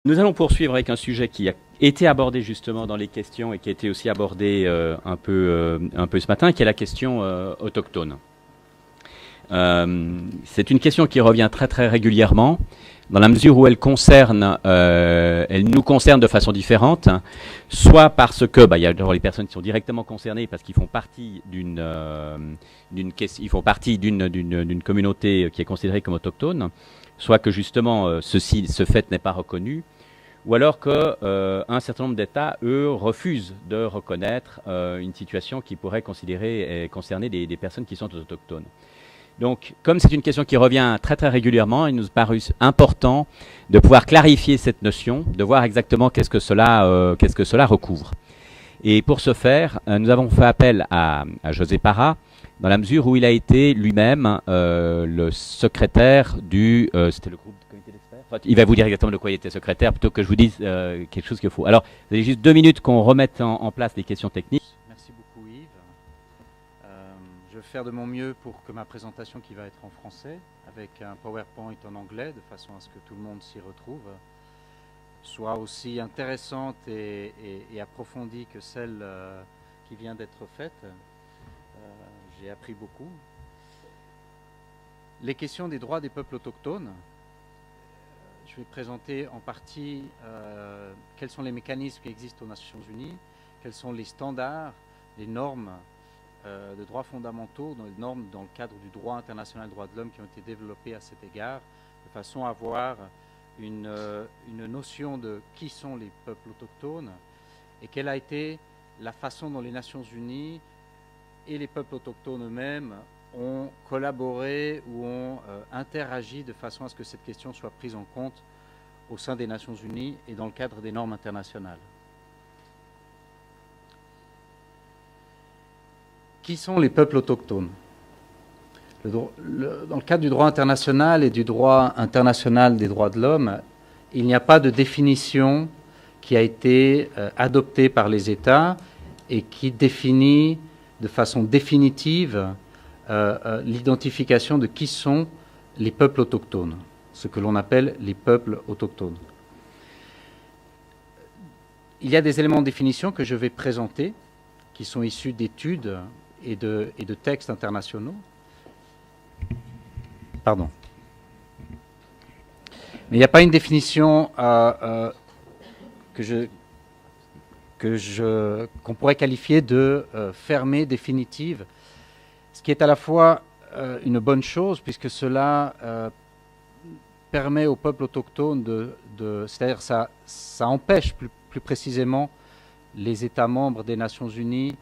Nous allons poursuivre avec un sujet qui a été abordé justement dans les questions et qui a été aussi abordé un peu ce matin, qui est la question autochtone. C'est une question qui revient très très régulièrement, dans la mesure où elle nous concerne de façon différente, soit parce que il y a d'abord les personnes qui sont directement concernées parce qu'ils font partie d'une communauté qui est considérée comme autochtone, soit que justement ce fait n'est pas reconnu, ou alors qu'un certain nombre d'États, eux, refusent de reconnaître une situation qui pourrait concerner des personnes qui sont autochtones. Donc, comme c'est une question qui revient très très régulièrement, il nous a paru important de pouvoir clarifier cette notion, de voir exactement qu'est-ce que cela recouvre. Et pour ce faire, nous avons fait appel à José Parra, dans la mesure où il a été lui-même le secrétaire du... c'était le groupe de comité d'experts. Enfin, il va vous dire exactement de quoi il était secrétaire, plutôt que je vous dise quelque chose qu'il faut. Alors, vous avez juste 2 minutes qu'on remette en place les questions techniques. Merci beaucoup Yves. Je vais faire de mon mieux pour que ma présentation, qui va être en français, avec un PowerPoint en anglais, de façon à ce que tout le monde s'y retrouve, soit aussi intéressante et approfondie que celle qui vient d'être faite. J'ai appris beaucoup. Les questions des droits des peuples autochtones. Je vais présenter en partie quels sont les mécanismes qui existent aux Nations Unies, quels sont les standards, les normes de droits fondamentaux, les normes dans le cadre du droit international des droits de l'homme qui ont été développées à cet égard, de façon à avoir une notion de qui sont les peuples autochtones et quelle a été la façon dont les Nations Unies et les peuples autochtones eux-mêmes ont collaboré ou ont interagi de façon à ce que cette question soit prise en compte au sein des Nations Unies et dans le cadre des normes internationales. Qui sont les peuples autochtones ? Dans le cadre du droit international et du droit international des droits de l'homme, il n'y a pas de définition qui a été adoptée par les États et qui définit de façon définitive l'identification de qui sont les peuples autochtones, ce que l'on appelle les peuples autochtones. Il y a des éléments de définition que je vais présenter, qui sont issus d'études et de textes internationaux. Pardon. Mais il n'y a pas une définition qu'on pourrait qualifier de fermée, définitive, ce qui est à la fois une bonne chose, puisque cela permet au peuple autochtone c'est-à-dire ça empêche plus précisément les États membres des Nations Unies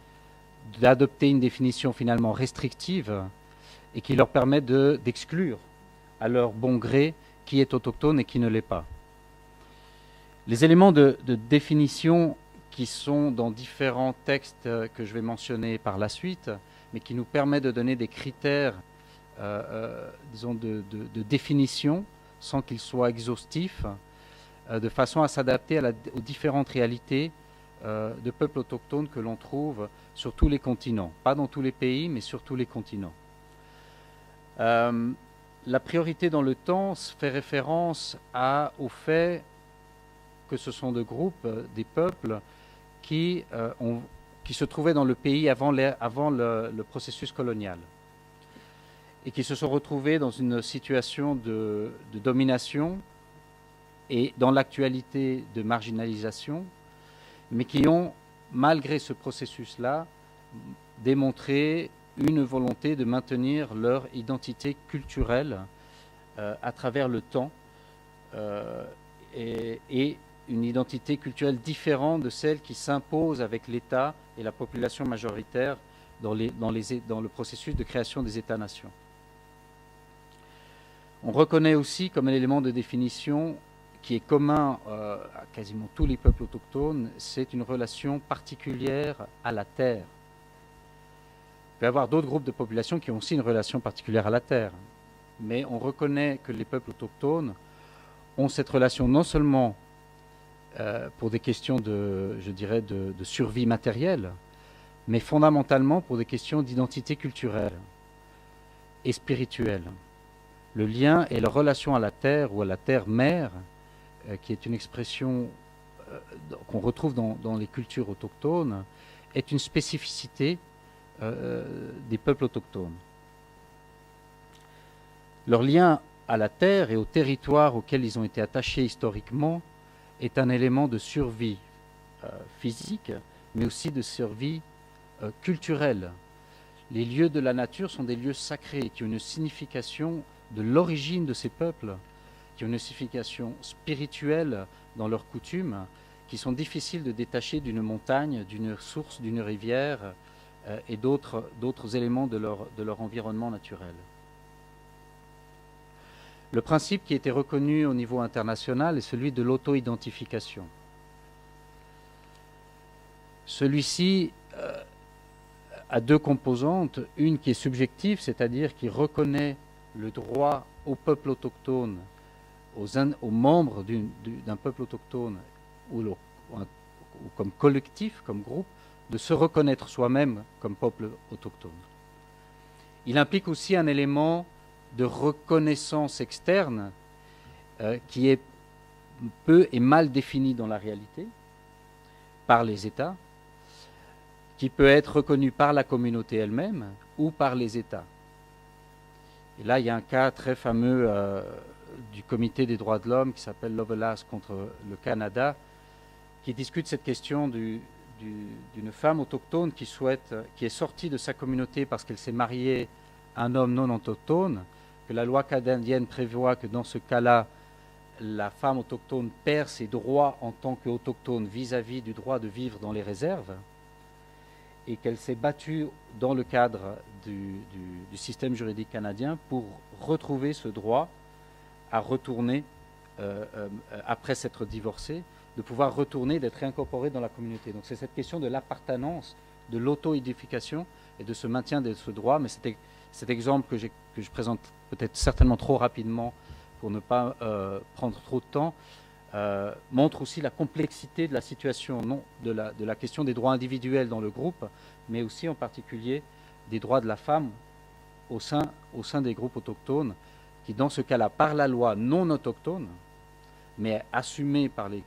d'adopter une définition finalement restrictive et qui leur permet d'exclure à leur bon gré qui est autochtone et qui ne l'est pas. Les éléments de définition qui sont dans différents textes que je vais mentionner par la suite, mais qui nous permettent de donner des critères, disons, de définition, sans qu'ils soient exhaustifs, de façon à s'adapter aux différentes réalités de peuples autochtones que l'on trouve sur tous les continents. Pas dans tous les pays, mais sur tous les continents. La priorité dans le temps fait référence au fait que ce sont des groupes, des peuples qui se trouvaient dans le pays avant le processus colonial et qui se sont retrouvés dans une situation de domination et dans l'actualité de marginalisation, mais qui ont, malgré ce processus-là, démontré une volonté de maintenir leur identité culturelle à travers le temps et une identité culturelle différente de celle qui s'impose avec l'État et la population majoritaire dans le processus de création des États-nations. On reconnaît aussi comme un élément de définition qui est commun à quasiment tous les peuples autochtones, c'est une relation particulière à la terre. Il peut y avoir d'autres groupes de population qui ont aussi une relation particulière à la terre, mais on reconnaît que les peuples autochtones ont cette relation non seulement pour des questions de survie matérielle, mais fondamentalement pour des questions d'identité culturelle et spirituelle. Le lien et la relation à la terre ou à la terre-mère qui est une expression qu'on retrouve dans les cultures autochtones, est une spécificité des peuples autochtones. Leur lien à la terre et au territoire auquel ils ont été attachés historiquement est un élément de survie physique, mais aussi de survie culturelle. Les lieux de la nature sont des lieux sacrés qui ont une signification de l'origine de ces peuples, qui ont une signification spirituelle dans leurs coutumes, qui sont difficiles de détacher d'une montagne, d'une source, d'une rivière et d'autres éléments de leur environnement naturel. Le principe qui a été reconnu au niveau international est celui de l'auto-identification. Celui-ci a deux composantes, une qui est subjective, c'est-à-dire qui reconnaît le droit au peuple autochtone, aux membres d'un peuple autochtone ou comme collectif, comme groupe, de se reconnaître soi-même comme peuple autochtone. Il implique aussi un élément de reconnaissance externe qui est peu et mal défini dans la réalité par les États, qui peut être reconnu par la communauté elle-même ou par les États. Et là, il y a un cas très fameux du Comité des droits de l'homme qui s'appelle Lovelace contre le Canada, qui discute cette question d'une femme autochtone qui est sortie de sa communauté parce qu'elle s'est mariée à un homme non autochtone, que la loi canadienne prévoit que dans ce cas-là, la femme autochtone perd ses droits en tant qu'autochtone vis-à-vis du droit de vivre dans les réserves, et qu'elle s'est battue dans le cadre du système juridique canadien pour retrouver ce droit à retourner, après s'être divorcée, de pouvoir retourner, d'être réincorporée dans la communauté. Donc c'est cette question de l'appartenance, de l'auto-édification et de ce maintien de ce droit. Mais cet exemple que je présente peut-être certainement trop rapidement pour ne pas prendre trop de temps, montre aussi la complexité de la situation, non de la question des droits individuels dans le groupe, mais aussi en particulier des droits de la femme au sein des groupes autochtones, qui dans ce cas-là, par la loi non autochtone, mais assumée par les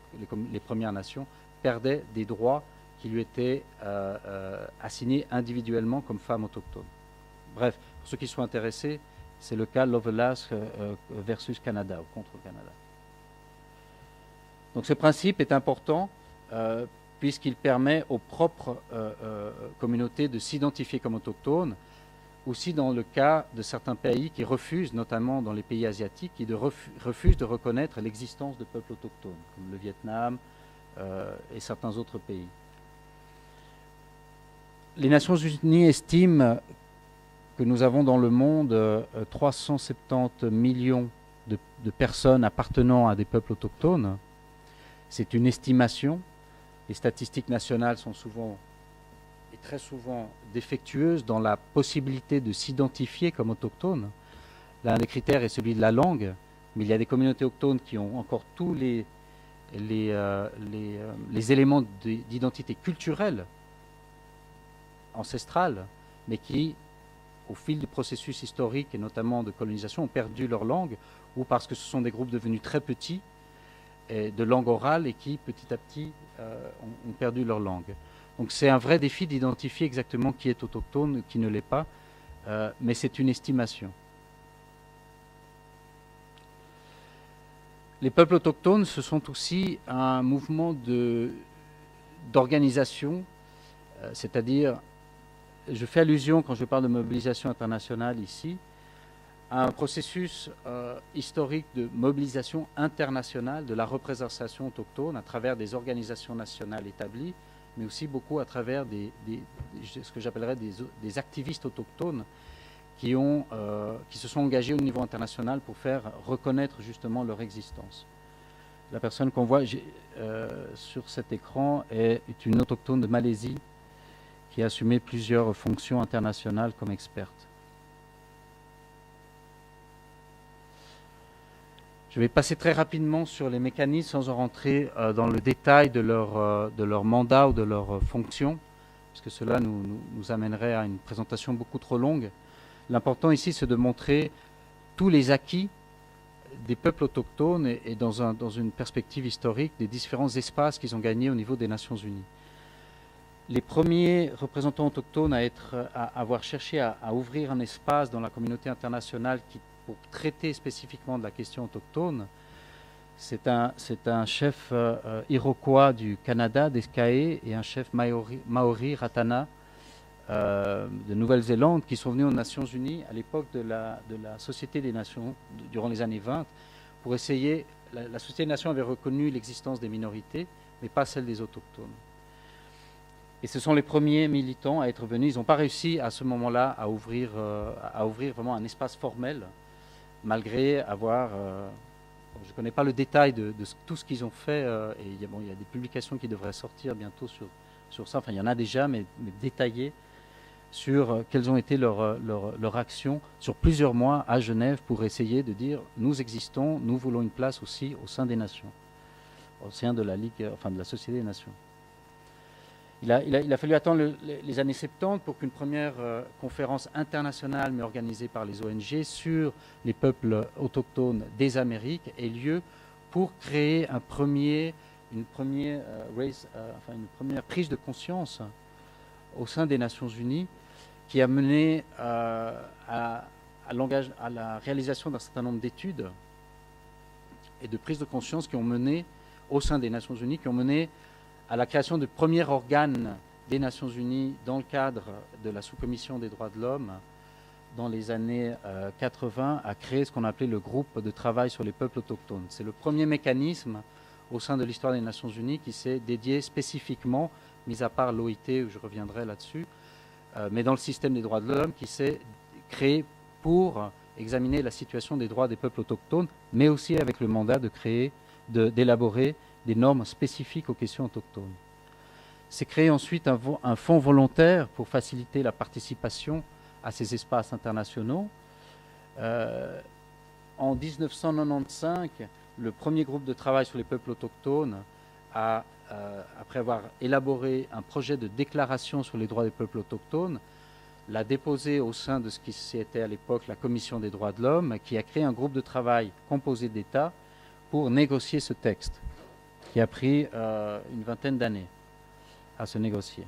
Premières Nations, perdait des droits qui lui étaient assignés individuellement comme femme autochtone. Bref, pour ceux qui sont intéressés, c'est le cas Lovelace versus Canada, ou contre le Canada. Donc ce principe est important puisqu'il permet aux propres communautés de s'identifier comme autochtones, aussi dans le cas de certains pays qui refusent, notamment dans les pays asiatiques, qui refusent de reconnaître l'existence de peuples autochtones, comme le Vietnam et certains autres pays. Les Nations Unies estiment que nous avons dans le monde 370 millions de personnes appartenant à des peuples autochtones. C'est une estimation. Les statistiques nationales sont souvent et très souvent défectueuses dans la possibilité de s'identifier comme autochtone. L'un des critères est celui de la langue, mais il y a des communautés autochtones qui ont encore tous les éléments d'identité culturelle, ancestrale, mais qui, au fil du processus historique et notamment de colonisation, ont perdu leur langue, ou parce que ce sont des groupes devenus très petits, de langue orale, et qui, petit à petit, ont perdu leur langue. Donc c'est un vrai défi d'identifier exactement qui est autochtone, qui ne l'est pas, mais c'est une estimation. Les peuples autochtones, ce sont aussi un mouvement d'organisation, c'est-à-dire, je fais allusion quand je parle de mobilisation internationale ici, à un processus historique de mobilisation internationale de la représentation autochtone à travers des organisations nationales établies, mais aussi beaucoup à travers ce que j'appellerais des activistes autochtones qui se sont engagés au niveau international pour faire reconnaître justement leur existence. La personne qu'on voit sur cet écran est une autochtone de Malaisie qui a assumé plusieurs fonctions internationales comme experte. Je vais passer très rapidement sur les mécanismes sans en rentrer dans le détail de leur mandat ou de leur fonction, puisque cela nous amènerait à une présentation beaucoup trop longue. L'important ici, c'est de montrer tous les acquis des peuples autochtones et dans une perspective historique des différents espaces qu'ils ont gagnés au niveau des Nations Unies. Les premiers représentants autochtones à avoir cherché à ouvrir un espace dans la communauté internationale pour traiter spécifiquement de la question autochtone, c'est un chef iroquois du Canada, d'Escaé, et un chef maori Ratana, de Nouvelle-Zélande, qui sont venus aux Nations Unies à l'époque de la Société des Nations, durant les années 20, pour essayer. La Société des Nations avait reconnu l'existence des minorités, mais pas celle des autochtones. Et ce sont les premiers militants à être venus. Ils n'ont pas réussi à ce moment-là à ouvrir vraiment un espace formel, malgré avoir... je ne connais pas le détail de tout ce qu'ils ont fait, et il y a des publications qui devraient sortir bientôt sur ça. Enfin, il y en a déjà, mais détaillées sur quelles ont été leurs actions sur plusieurs mois à Genève pour essayer de dire nous existons, nous voulons une place aussi au sein des nations, au sein de la Ligue, enfin de la Société des Nations. Il a fallu attendre les années 70 pour qu'une première conférence internationale, mais organisée par les ONG, sur les peuples autochtones des Amériques ait lieu pour créer une première prise de conscience au sein des Nations Unies qui a mené à la réalisation d'un certain nombre d'études et de prises de conscience qui ont mené au sein des Nations Unies, qui ont mené à la création du premier organe des Nations Unies dans le cadre de la sous-commission des droits de l'homme dans les années 80, à créer ce qu'on appelait le groupe de travail sur les peuples autochtones. C'est le premier mécanisme au sein de l'histoire des Nations Unies qui s'est dédié spécifiquement, mis à part l'OIT, où je reviendrai là-dessus, mais dans le système des droits de l'homme, qui s'est créé pour examiner la situation des droits des peuples autochtones, mais aussi avec le mandat d'élaborer des normes spécifiques aux questions autochtones. C'est créé ensuite un fonds volontaire pour faciliter la participation à ces espaces internationaux. En 1995, le premier groupe de travail sur les peuples autochtones après avoir élaboré un projet de déclaration sur les droits des peuples autochtones, l'a déposé au sein de ce qui était à l'époque la Commission des droits de l'homme, qui a créé un groupe de travail composé d'États pour négocier ce texte, qui a pris une vingtaine d'années à se négocier.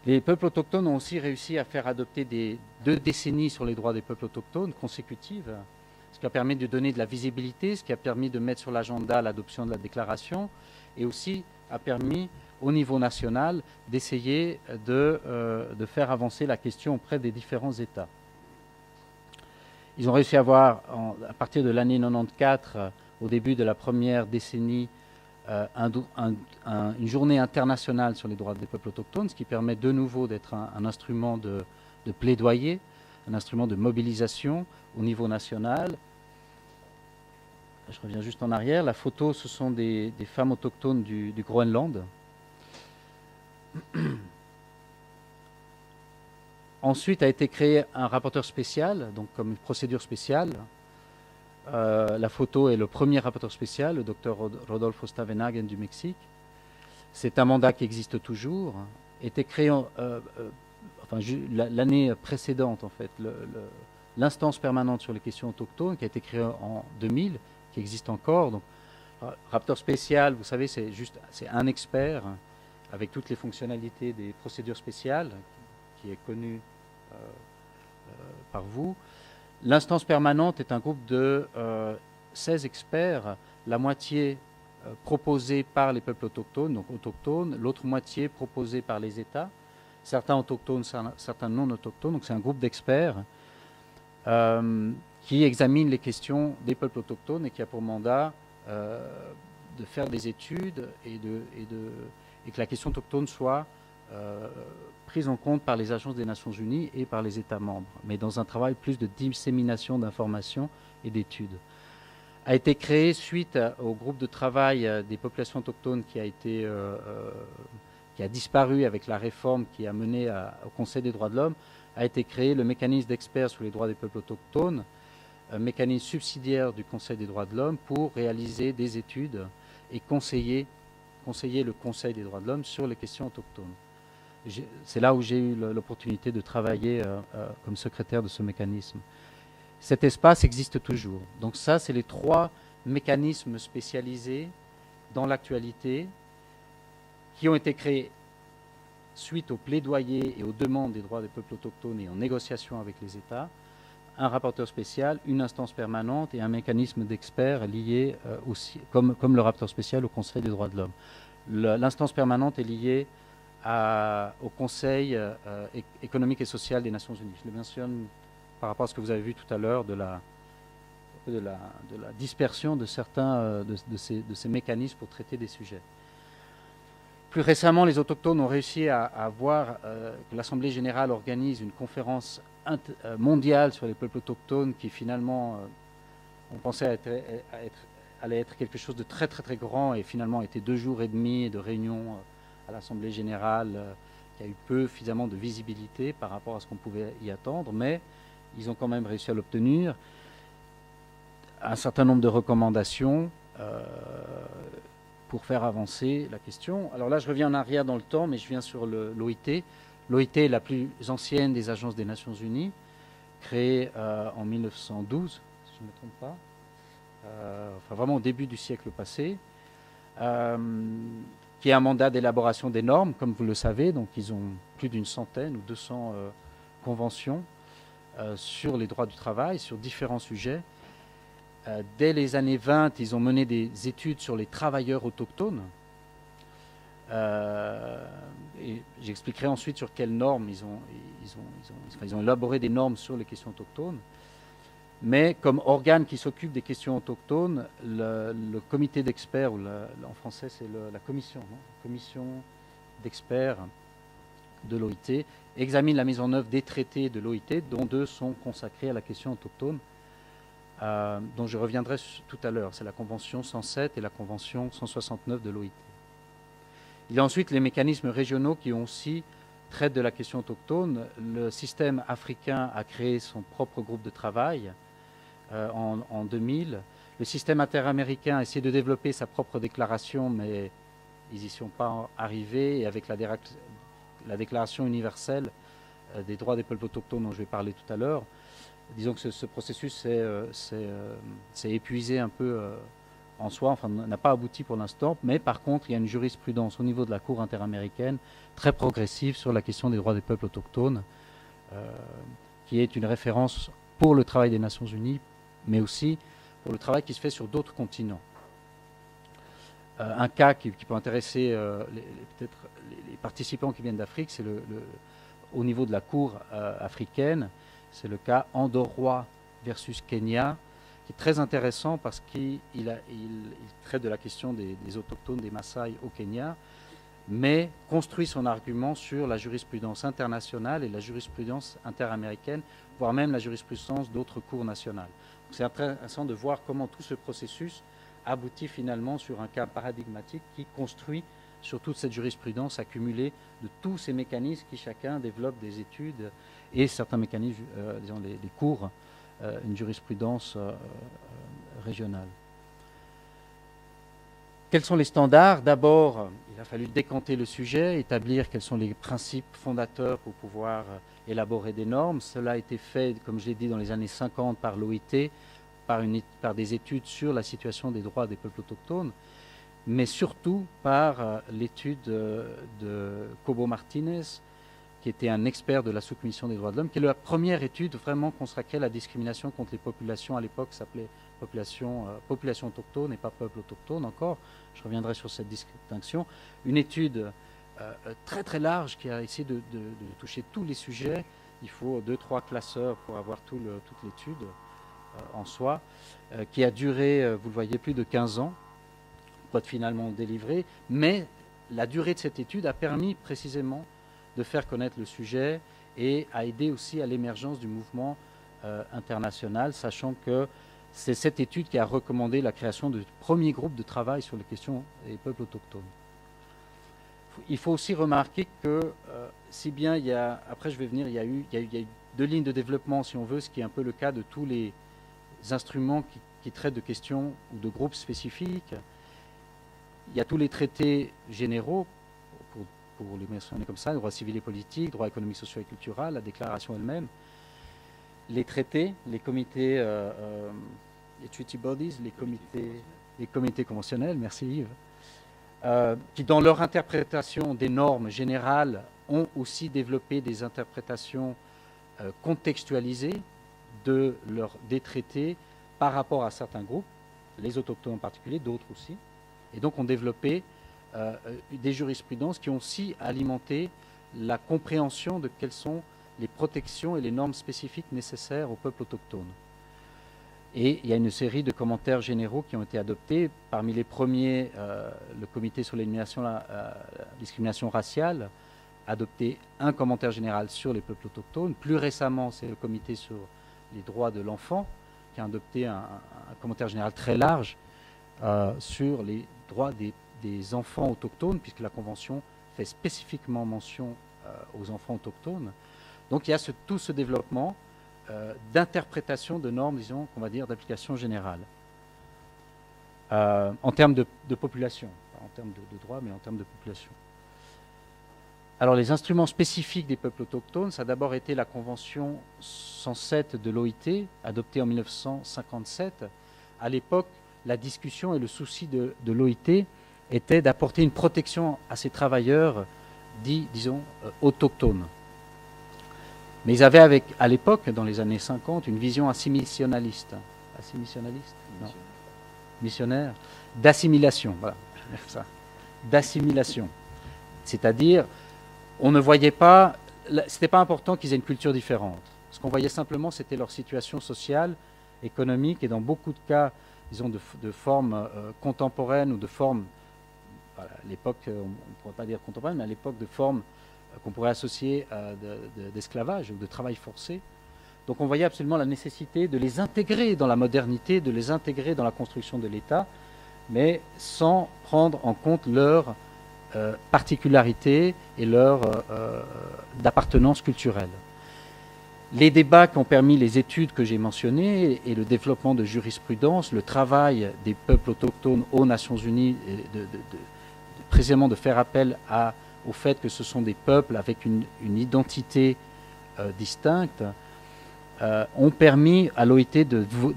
Les peuples autochtones ont aussi réussi à faire adopter 2 décennies sur les droits des peuples autochtones consécutives, ce qui a permis de donner de la visibilité, ce qui a permis de mettre sur l'agenda l'adoption de la déclaration, et aussi a permis au niveau national d'essayer de faire avancer la question auprès des différents États. Ils ont réussi à avoir, à partir de l'année 94, au début de la première décennie, une journée internationale sur les droits des peuples autochtones, ce qui permet de nouveau d'être un instrument de plaidoyer, un instrument de mobilisation au niveau national. Je reviens juste en arrière. La photo, ce sont des femmes autochtones du Groenland. Ensuite a été créé un rapporteur spécial, donc comme une procédure spéciale. La photo est le premier rapporteur spécial, le docteur Rodolfo Stavenhagen du Mexique. C'est un mandat qui existe toujours. Était créé l'année précédente, en fait, l'instance permanente sur les questions autochtones, qui a été créée en 2000, qui existe encore. Donc, rapporteur spécial, vous savez, c'est un expert avec toutes les fonctionnalités des procédures spéciales, qui est connu par vous. L'instance permanente est un groupe de 16 experts, la moitié proposée par les peuples autochtones, donc autochtones, l'autre moitié proposée par les États, certains autochtones, certains non autochtones. Donc c'est un groupe d'experts qui examine les questions des peuples autochtones et qui a pour mandat de faire des études et que la question autochtone soit prise en compte par les agences des Nations Unies et par les États membres, mais dans un travail plus de dissémination d'informations et d'études. A été créé suite au groupe de travail des populations autochtones qui a disparu avec la réforme qui a mené au Conseil des droits de l'homme, a été créé le mécanisme d'experts sur les droits des peuples autochtones, un mécanisme subsidiaire du Conseil des droits de l'homme pour réaliser des études et conseiller le Conseil des droits de l'homme sur les questions autochtones. C'est là où j'ai eu l'opportunité de travailler comme secrétaire de ce mécanisme. cet espace existe toujours. Donc ça, c'est les 3 mécanismes spécialisés dans l'actualité qui ont été créés suite aux plaidoyers et aux demandes des droits des peuples autochtones et en négociation avec les États, un rapporteur spécial, une instance permanente et un mécanisme d'experts lié aussi, comme le rapporteur spécial, au Conseil des droits de l'homme. L'instance permanente est liée au Conseil économique et social des Nations Unies. Je le mentionne par rapport à ce que vous avez vu tout à l'heure de la dispersion de certains de ces mécanismes pour traiter des sujets. Plus récemment, les autochtones ont réussi à voir que l'Assemblée générale organise une conférence mondiale sur les peuples autochtones qui finalement, on pensait allait être quelque chose de très très très grand et finalement a été 2 jours et demi de réunions à l'Assemblée générale qui a eu peu finalement de visibilité par rapport à ce qu'on pouvait y attendre, mais ils ont quand même réussi à l'obtenir. Un certain nombre de recommandations pour faire avancer la question. Alors là, je reviens en arrière dans le temps, mais je viens sur l'OIT. L'OIT est la plus ancienne des agences des Nations Unies, créée en 1912, si je ne me trompe pas, enfin vraiment au début du siècle passé, qui a un mandat d'élaboration des normes, comme vous le savez. Donc ils ont plus d'une centaine ou 200 conventions sur les droits du travail, sur différents sujets. Dès les années 20, ils ont mené des études sur les travailleurs autochtones. Et j'expliquerai ensuite sur quelles normes ils ont élaboré des normes sur les questions autochtones. Mais comme organe qui s'occupe des questions autochtones, le comité d'experts, ou en français c'est la commission, commission d'experts de l'OIT, examine la mise en œuvre des traités de l'OIT, dont 2 sont consacrés à la question autochtone. Dont je reviendrai tout à l'heure. C'est la Convention 107 et la Convention 169 de l'OIT. Il y a ensuite les mécanismes régionaux qui ont aussi traitent de la question autochtone. Le système africain a créé son propre groupe de travail en 2000. Le système interaméricain a essayé de développer sa propre déclaration, mais ils n'y sont pas arrivés. Et avec la déclaration universelle des droits des peuples autochtones dont je vais parler tout à l'heure, disons que ce processus s'est épuisé un peu en soi, enfin n'a pas abouti pour l'instant, mais par contre il y a une jurisprudence au niveau de la Cour interaméricaine très progressive sur la question des droits des peuples autochtones, qui est une référence pour le travail des Nations Unies, mais aussi pour le travail qui se fait sur d'autres continents. Un cas qui peut intéresser peut-être les participants qui viennent d'Afrique, c'est au niveau de la Cour africaine. C'est le cas andorrois versus Kenya, qui est très intéressant parce qu'il traite de la question des autochtones, des Maasai au Kenya, mais construit son argument sur la jurisprudence internationale et la jurisprudence interaméricaine, voire même la jurisprudence d'autres cours nationales. C'est intéressant de voir comment tout ce processus aboutit finalement sur un cas paradigmatique qui construit sur toute cette jurisprudence accumulée de tous ces mécanismes qui chacun développe des études et certains mécanismes, disons les cours, une jurisprudence régionale. Quels sont les standards? D'abord, il a fallu décanter le sujet, établir quels sont les principes fondateurs pour pouvoir élaborer des normes. Cela a été fait, comme je l'ai dit, dans les années 50 par l'OIT, par des études sur la situation des droits des peuples autochtones, mais surtout par l'étude de Cobo Martinez, qui était un expert de la sous-commission des droits de l'homme, qui est la première étude vraiment consacrée à la discrimination contre les populations. À l'époque, ça s'appelait population autochtone et pas peuple autochtone encore. Je reviendrai sur cette distinction. Une étude très très large qui a essayé de toucher tous les sujets. Il faut 2-3 classeurs pour avoir toute l'étude en soi, qui a duré, vous le voyez, plus de 15 ans, pas finalement délivré, mais la durée de cette étude a permis précisément de faire connaître le sujet et a aidé aussi à l'émergence du mouvement international, sachant que c'est cette étude qui a recommandé la création du premier groupe de travail sur les questions des peuples autochtones. Il faut aussi remarquer que, si bien il y a, après je vais venir, il y a eu 2 lignes de développement, si on veut, ce qui est un peu le cas de tous les instruments qui traitent de questions ou de groupes spécifiques. Il y a tous les traités généraux, pour les mentionner comme ça, droit civil et politique, droit économique, social et culturel, la déclaration elle-même. les traités, les comités, les treaty bodies, les comités conventionnels, merci Yves, qui dans leur interprétation des normes générales ont aussi développé des interprétations contextualisées des traités par rapport à certains groupes, les autochtones en particulier, d'autres aussi, et donc ont développé des jurisprudences qui ont aussi alimenté la compréhension de quelles sont les protections et les normes spécifiques nécessaires aux peuples autochtones. Et il y a une série de commentaires généraux qui ont été adoptés. Parmi les premiers, le comité sur l'élimination de la discrimination raciale a adopté un commentaire général sur les peuples autochtones. Plus récemment, c'est le comité sur les droits de l'enfant qui a adopté un commentaire général très large sur les droits des enfants autochtones, puisque la Convention fait spécifiquement mention aux enfants autochtones. Donc il y a tout ce développement d'interprétation de normes, disons, qu'on va dire, d'application générale. En termes de population, pas en termes de droit, mais en termes de population. Alors les instruments spécifiques des peuples autochtones, ça a d'abord été la Convention 107 de l'OIT, adoptée en 1957. À l'époque, la discussion et le souci de l'OIT était d'apporter une protection à ces travailleurs dits, disons, autochtones. Mais ils avaient à l'époque, dans les années 50, une vision assimilationnaliste. Assimilationnaliste ? Non. Missionnaire. D'assimilation, voilà. D'assimilation. C'est-à-dire, on ne voyait pas, c'était pas important qu'ils aient une culture différente. Ce qu'on voyait simplement, c'était leur situation sociale, économique, et dans beaucoup de cas, disons, de formes contemporaines ou de formes, voilà, à l'époque, on ne pourrait pas dire contemporaine, mais à l'époque de formes qu'on pourrait associer d'esclavage ou de travail forcé. Donc on voyait absolument la nécessité de les intégrer dans la modernité, de les intégrer dans la construction de l'État, mais sans prendre en compte leur particularité et leur d'appartenance culturelle. Les débats qui ont permis les études que j'ai mentionnées et le développement de jurisprudence, le travail des peuples autochtones aux Nations Unies, précisément de faire appel au fait que ce sont des peuples avec une identité distincte, ont permis à l'OIT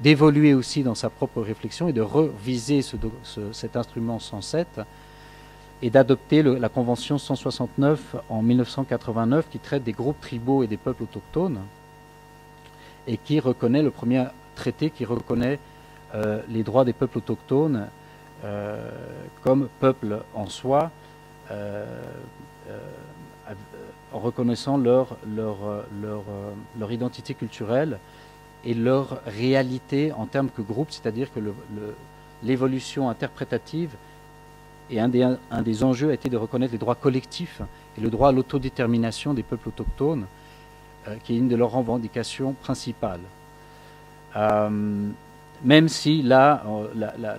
d'évoluer aussi dans sa propre réflexion et de reviser cet instrument 107 et d'adopter la Convention 169 en 1989 qui traite des groupes tribaux et des peuples autochtones et qui reconnaît, le premier traité qui reconnaît les droits des peuples autochtones comme peuple en soi, en reconnaissant leur identité culturelle et leur réalité en termes que groupe, c'est-à-dire que l'évolution interprétative et un des enjeux a été de reconnaître les droits collectifs et le droit à l'autodétermination des peuples autochtones, qui est une de leurs revendications principales. Même si là,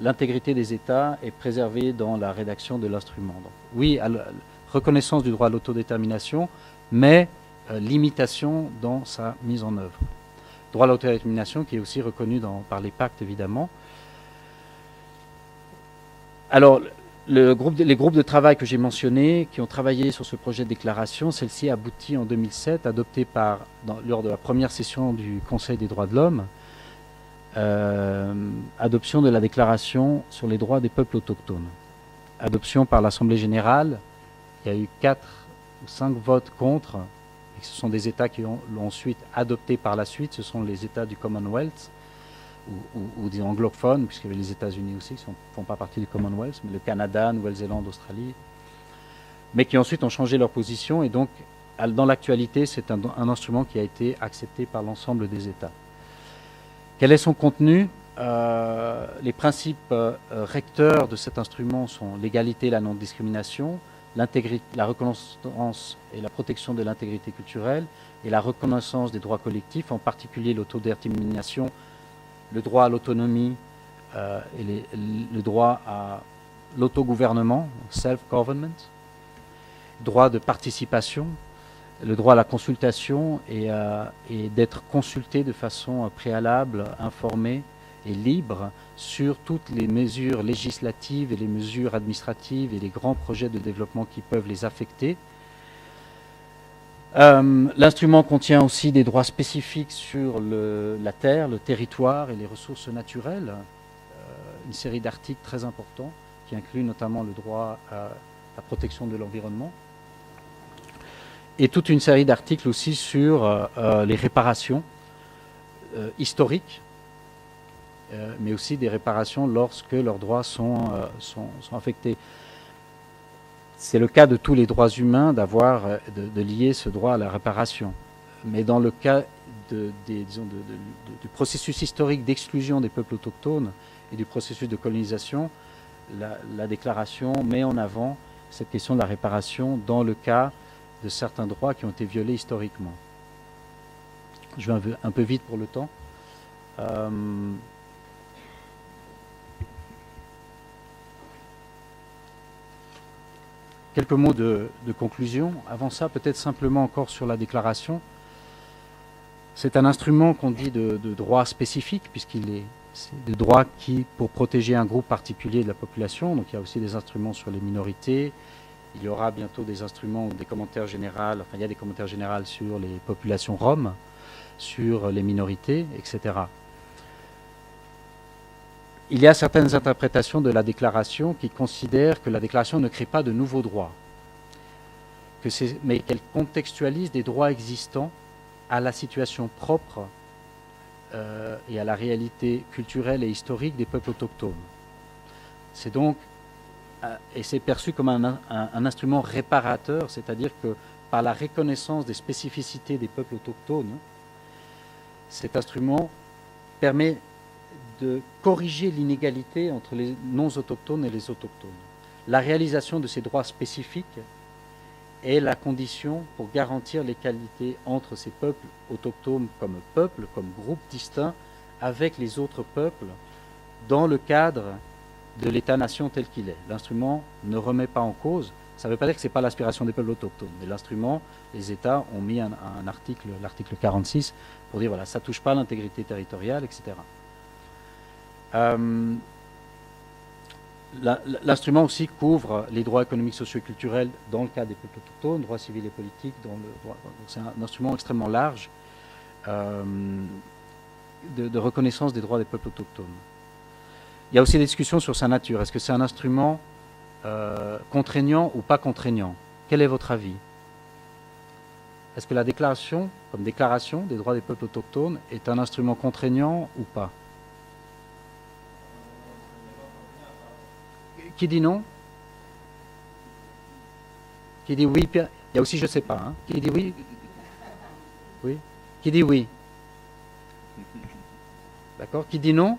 l'intégrité des États est préservée dans la rédaction de l'instrument. Donc, oui, reconnaissance du droit à l'autodétermination, mais limitation dans sa mise en œuvre. Droit à l'autodétermination qui est aussi reconnu par les pactes, évidemment. Alors, les groupes de travail que j'ai mentionnés, qui ont travaillé sur ce projet de déclaration, celle-ci aboutit en 2007, adoptée lors de la première session du Conseil des droits de l'homme, adoption de la déclaration sur les droits des peuples autochtones. Adoption par l'Assemblée générale, il y a eu 4 ou 5 votes contre, et ce sont des États qui l'ont ensuite adopté par la suite, ce sont les États du Commonwealth, ou des anglophones, puisqu'il y avait les États-Unis aussi, qui ne font pas partie du Commonwealth, mais le Canada, Nouvelle-Zélande, Australie, mais qui ensuite ont changé leur position, et donc dans l'actualité, c'est un instrument qui a été accepté par l'ensemble des États. Quel est son contenu ? Les principes recteurs de cet instrument sont l'égalité et la non-discrimination, la reconnaissance et la protection de l'intégrité culturelle et la reconnaissance des droits collectifs, en particulier l'autodétermination, le droit à l'autonomie et le droit à l'autogouvernement, self-government, droit de participation, le droit à la consultation et d'être consulté de façon préalable, informée et libre sur toutes les mesures législatives et les mesures administratives et les grands projets de développement qui peuvent les affecter. L'instrument contient aussi des droits spécifiques sur la terre, le territoire et les ressources naturelles. Une série d'articles très importants qui incluent notamment le droit à la protection de l'environnement. Et toute une série d'articles aussi sur les réparations historiques, mais aussi des réparations lorsque leurs droits sont affectés. C'est le cas de tous les droits humains de lier ce droit à la réparation. Mais dans le cas du processus historique d'exclusion des peuples autochtones et du processus de colonisation, la déclaration met en avant cette question de la réparation dans le cas de certains droits qui ont été violés historiquement. Je vais un peu vite pour le temps. Quelques mots de conclusion. Avant ça, peut-être simplement encore sur la déclaration. C'est un instrument qu'on dit de droit spécifique, c'est des droits pour protéger un groupe particulier de la population. Donc il y a aussi des instruments sur les minorités. Il y aura bientôt des instruments ou des commentaires généraux, enfin il y a des commentaires généraux sur les populations roms, sur les minorités, etc. Il y a certaines interprétations de la déclaration qui considèrent que la déclaration ne crée pas de nouveaux droits, mais qu'elle contextualise des droits existants à la situation propre et à la réalité culturelle et historique des peuples autochtones. C'est donc, et c'est perçu comme un instrument réparateur, c'est-à-dire que par la reconnaissance des spécificités des peuples autochtones, cet instrument permet de corriger l'inégalité entre les non-autochtones et les autochtones. La réalisation de ces droits spécifiques est la condition pour garantir l'égalité entre ces peuples autochtones comme groupe distinct, avec les autres peuples, dans le cadre de l'État-nation tel qu'il est. L'instrument ne remet pas en cause, ça ne veut pas dire que ce n'est pas l'aspiration des peuples autochtones, mais l'instrument, les États ont mis un article, l'article 46, pour dire voilà, ça ne touche pas à l'intégrité territoriale, etc. L'instrument aussi couvre les droits économiques, sociaux et culturels dans le cas des peuples autochtones, droits civils et politiques. C'est un instrument extrêmement large de reconnaissance des droits des peuples autochtones. Il y a aussi des discussions sur sa nature. Est-ce que c'est un instrument contraignant ou pas contraignant? Quel est votre avis? Est-ce que la déclaration, comme déclaration des droits des peuples autochtones, est un instrument contraignant ou pas? Qui dit non? Qui dit oui? Il y a aussi je ne sais pas. Hein. Qui dit oui? Oui. Qui dit oui? D'accord. Qui dit non?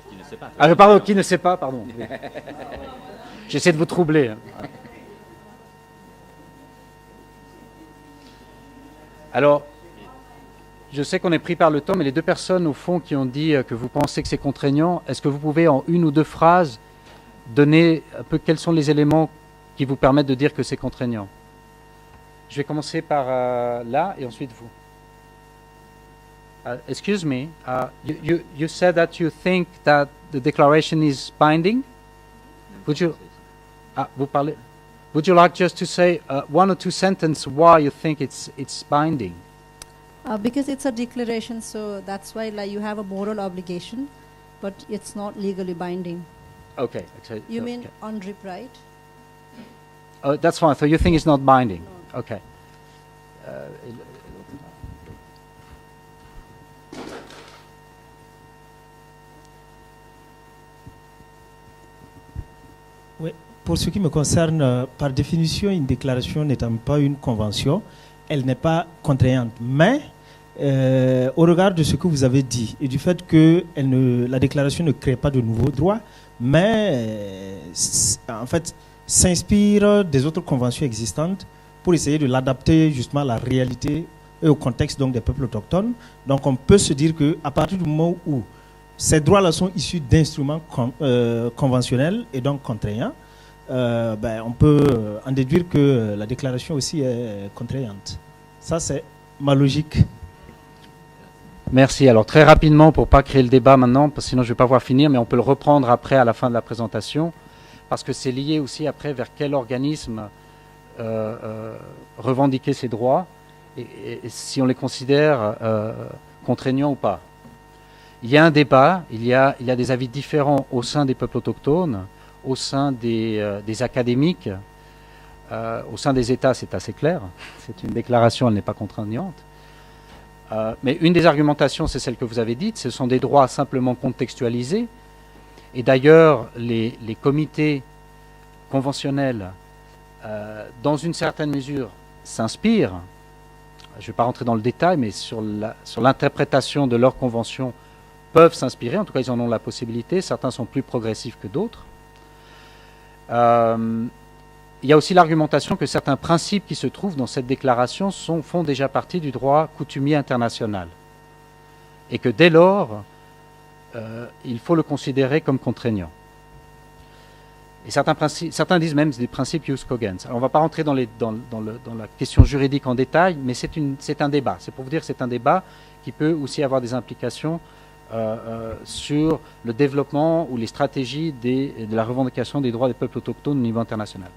Qui ne sait pas. Ah, pardon, qui ne sait pas, pardon. Oui. J'essaie de vous troubler. Hein. Alors, je sais qu'on est pris par le temps, mais les deux personnes au fond qui ont dit que vous pensez que c'est contraignant, est-ce que vous pouvez en une ou deux phrases donner un peu quels sont les éléments qui vous permettent de dire que c'est contraignant? Je vais commencer par là et ensuite vous. Excuse me, you said that you think that the declaration is binding? Would you, vous parlez, would you like just to say one or two sentences why you think it's binding? Because it's a declaration, so that's why you have a moral obligation, but it's not legally binding. Okay. You mean on RIP, right? That's fine. So you think it's not binding? No. Okay. Oui. Pour ce qui me concerne, par définition, une déclaration n'étant pas une convention, elle n'est pas contraignante. Mais au regard de ce que vous avez dit et du fait que la déclaration ne crée pas de nouveaux droits, mais en fait s'inspire des autres conventions existantes pour essayer de l'adapter justement à la réalité et au contexte donc des peuples autochtones. Donc on peut se dire qu'à partir du moment où ces droits-là sont issus d'instruments conventionnels et donc contraignants, on peut en déduire que la déclaration aussi est contraignante. Ça, c'est ma logique. Merci. Alors très rapidement, pour ne pas créer le débat maintenant, parce que sinon je ne vais pas pouvoir finir, mais on peut le reprendre après à la fin de la présentation, parce que c'est lié aussi après vers quel organisme revendiquer ces droits et si on les considère contraignants ou pas. Il y a un débat, il y a des avis différents au sein des peuples autochtones, au sein des académiques, au sein des États, c'est assez clair. C'est une déclaration, elle n'est pas contraignante. Mais une des argumentations, c'est celle que vous avez dite, ce sont des droits simplement contextualisés. Et d'ailleurs, les comités conventionnels, dans une certaine mesure, s'inspirent, je ne vais pas rentrer dans le détail, mais sur l'interprétation de leurs conventions, peuvent s'inspirer, en tout cas ils en ont la possibilité, certains sont plus progressifs que d'autres. Il y a aussi l'argumentation que certains principes qui se trouvent dans cette déclaration font déjà partie du droit coutumier international. Et que dès lors, il faut le considérer comme contraignant. Et certains disent même des principes jus cogens. Alors on ne va pas rentrer dans la question juridique en détail, mais c'est un débat. C'est pour vous dire que c'est un débat qui peut aussi avoir des implications sur le développement ou les stratégies de la revendication des droits des peuples autochtones au niveau international.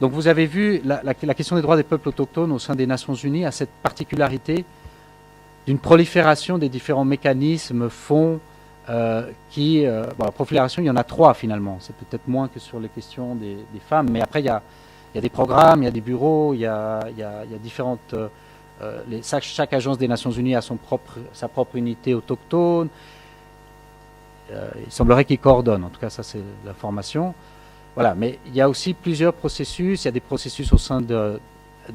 Donc vous avez vu, la question des droits des peuples autochtones au sein des Nations Unies a cette particularité d'une prolifération des différents mécanismes, fonds, la prolifération, il y en a 3 finalement, c'est peut-être moins que sur les questions des femmes, mais après il y a des programmes, il y a des bureaux, il y a différentes... chaque agence des Nations Unies a sa propre unité autochtone, il semblerait qu'ils coordonnent, en tout cas ça c'est la formation. Voilà, mais il y a aussi plusieurs processus, il y a des processus au sein de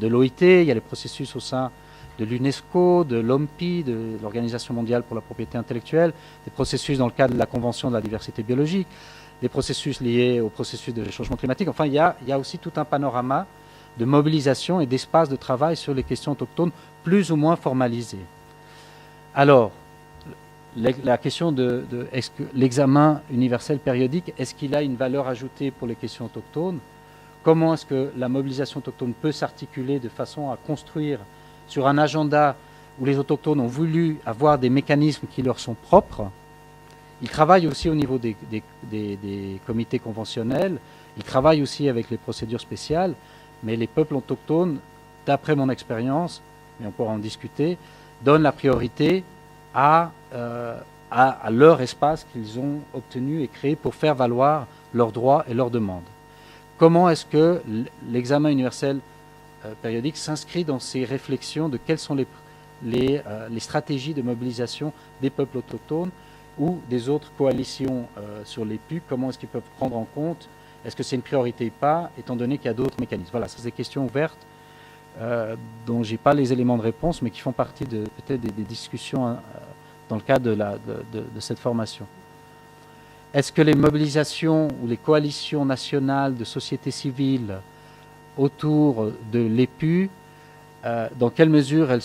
l'OIT, il y a des processus au sein de l'UNESCO, de l'OMPI, de l'Organisation mondiale pour la propriété intellectuelle, des processus dans le cadre de la Convention de la diversité biologique, des processus liés au processus de changement climatique. Enfin, il y a aussi tout un panorama de mobilisation et d'espace de travail sur les questions autochtones plus ou moins formalisées. Alors, la question de est-ce que l'examen universel périodique, est-ce qu'il a une valeur ajoutée pour les questions autochtones? Comment est-ce que la mobilisation autochtone peut s'articuler de façon à construire sur un agenda où les autochtones ont voulu avoir des mécanismes qui leur sont propres? Ils travaillent aussi au niveau des comités conventionnels, ils travaillent aussi avec les procédures spéciales, mais les peuples autochtones, d'après mon expérience, et on pourra en discuter, donnent la priorité à leur espace qu'ils ont obtenu et créé pour faire valoir leurs droits et leurs demandes. Comment est-ce que l'examen universel périodique s'inscrit dans ces réflexions de quelles sont les stratégies de mobilisation des peuples autochtones ou des autres coalitions sur les PUC, comment est-ce qu'ils peuvent prendre en compte, est-ce que c'est une priorité ou pas, étant donné qu'il y a d'autres mécanismes. Voilà, c'est des questions ouvertes dont je n'ai pas les éléments de réponse, mais qui font partie peut-être des discussions dans le cadre de cette formation. Est-ce que les mobilisations ou les coalitions nationales de société civile autour de l'EPU, dans quelle mesure elles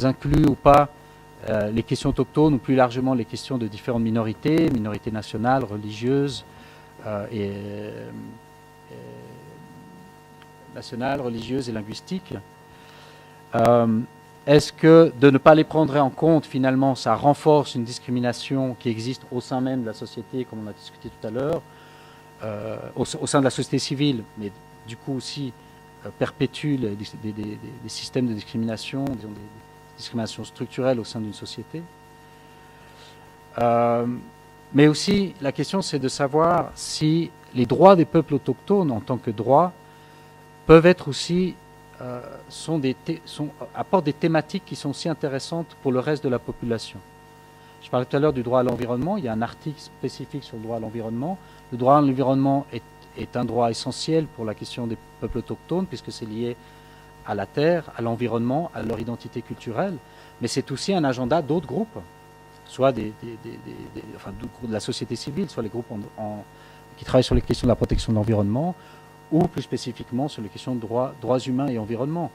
incluent ou pas les questions autochtones ou plus largement les questions de différentes minorités nationales, religieuses, nationales, religieuses et linguistiques. Est-ce que de ne pas les prendre en compte, finalement, ça renforce une discrimination qui existe au sein même de la société, comme on a discuté tout à l'heure, au sein de la société civile, mais du coup aussi perpétue des systèmes de discrimination, disons des discriminations structurelles au sein d'une société. Mais aussi, la question, c'est de savoir si les droits des peuples autochtones, en tant que droits, peuvent être aussi, apportent des thématiques qui sont aussi intéressantes pour le reste de la population. Je parlais tout à l'heure du droit à l'environnement, il y a un article spécifique sur le droit à l'environnement. Le droit à l'environnement est un droit essentiel pour la question des peuples autochtones, puisque c'est lié à la terre, à l'environnement, à leur identité culturelle, mais c'est aussi un agenda d'autres groupes, soit de la société civile, soit les groupes qui travaillent sur les questions de la protection de l'environnement, ou plus spécifiquement sur les questions de droits humains et environnement.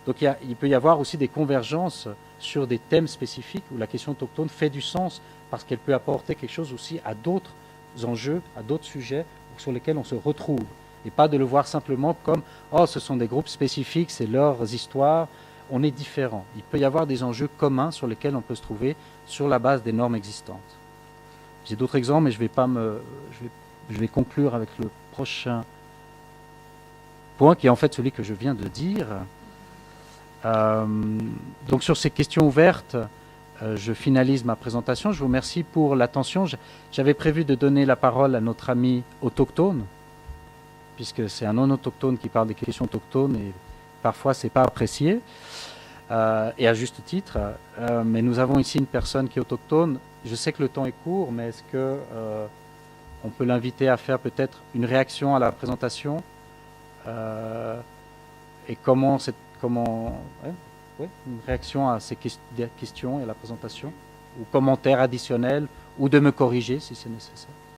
Donc il peut y avoir aussi des convergences sur des thèmes spécifiques où la question autochtone fait du sens parce qu'elle peut apporter quelque chose aussi à d'autres enjeux, à d'autres sujets sur lesquels on se retrouve. Et pas de le voir simplement comme « Oh, ce sont des groupes spécifiques, c'est leurs histoires, on est différents ». Il peut y avoir des enjeux communs sur lesquels on peut se trouver sur la base des normes existantes. J'ai d'autres exemples, mais je vais conclure avec le prochain point, qui est en fait celui que je viens de dire. Donc sur ces questions ouvertes, je finalise ma présentation. Je vous remercie pour l'attention. J'avais prévu de donner la parole à notre ami autochtone, puisque c'est un non-autochtone qui parle des questions autochtones et parfois c'est pas apprécié, et à juste titre. Mais nous avons ici une personne qui est autochtone. Je sais que le temps est court, mais est-ce que on peut l'inviter à faire peut-être une réaction à la présentation, et une réaction à ces questions et à la présentation, ou commentaires additionnels, ou de me corriger si c'est nécessaire.